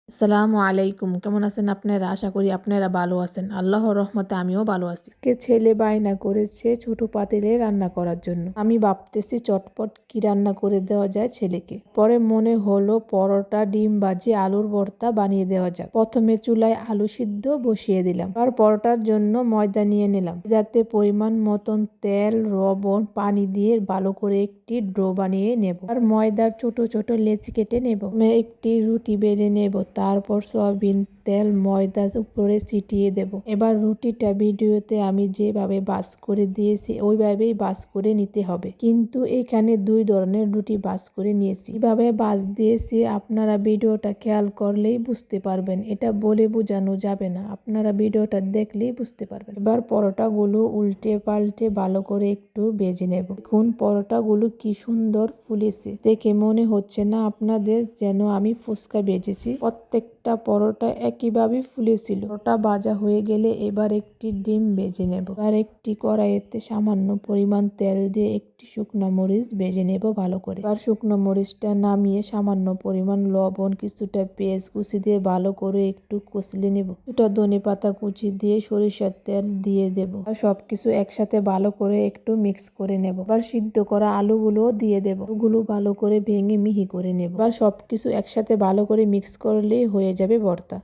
আসসালামু আলাইকুম, কেমন আছেন আপনারা? আশা করি আপনারা ভালো আছেন। আল্লাহর রহমতে আমিও ভালো আছি। আজকে ছেলে বায়না করেছে ছোট পাতিলে রান্না করার জন্য। আমি ভাবতেছি চটপট কি রান্না করে দেওয়া যায় ছেলেকে। পরে মনে হলো পরোটা, ডিম ভাজি, আলুর ভর্তা বানিয়ে দেওয়া যাক। প্রথমে চুলায় আলু সিদ্ধ বসিয়ে দিলাম। আর পরোটার জন্য ময়দা নিয়ে নিলাম। যাতে পরিমাণ মতন তেল, লবণ, পানি দিয়ে ভালো করে একটি ডো বানিয়ে নেব। আর ময়দার ছোট ছোট লেচি কেটে নেব। একটি রুটি বেলে নেব। তারপর সয়াবিন তেল ময়দার উপরে ছিটিয়ে দেব। এবার রুটিটা ভিডিওতে আমি যেভাবে ভাঁজ করে দিয়েছি ওইভাবেই ভাঁজ করে নিতে হবে। কিন্তু এখানে দুই ধরনের রুটি ভাঁজ করে নিয়েছি। কিভাবে ভাঁজ দিয়েছি আপনারা ভিডিওটা খেয়াল করলেই বুঝতে পারবেন। এটা বলে বোঝানো যাবে না, আপনারা ভিডিওটা দেখলেই বুঝতে পারবেন। এবার পরোটাগুলো উল্টে পাল্টে ভালো করে একটু ভেজে নেব। দেখুন পরোটাগুলো কি সুন্দর ফুলেছে, দেখে মনে হচ্ছে না আপনাদের যেন আমি ফুচকা ভেজেছি। প্রত্যেকটা পরোটা একইভাবে ফুলেছিল। পরোটা ভাজা হয়ে গেলে এবার একটি ডিম ভেজে নেব। আর একটি কড়াইতে সামান্য পরিমাণ তেল দিয়ে একটি শুকনো মরিচ ভেজে নেব ভালো করে। এবার শুকনো মরিচটা নামিয়ে সামান্য পরিমাণ লবণ, কিছুটা পেঁয়াজ কুচি দিয়ে ভালো করে একটু কষলে নেব। কিছুটা ধনেপাতা কুচি দিয়ে সরিষার তেল দিয়ে দেব। আর সবকিছু একসাথে ভালো করে একটু মিক্স করে নেব। এবার সিদ্ধ করা আলুগুলো দিয়ে দেব। আলুগুলো ভালো করে ভেঙে মিহি করে নেব। এবার সবকিছু একসাথে ভালো করে মিক্স করলেই হয়ে যাবে ভর্তা।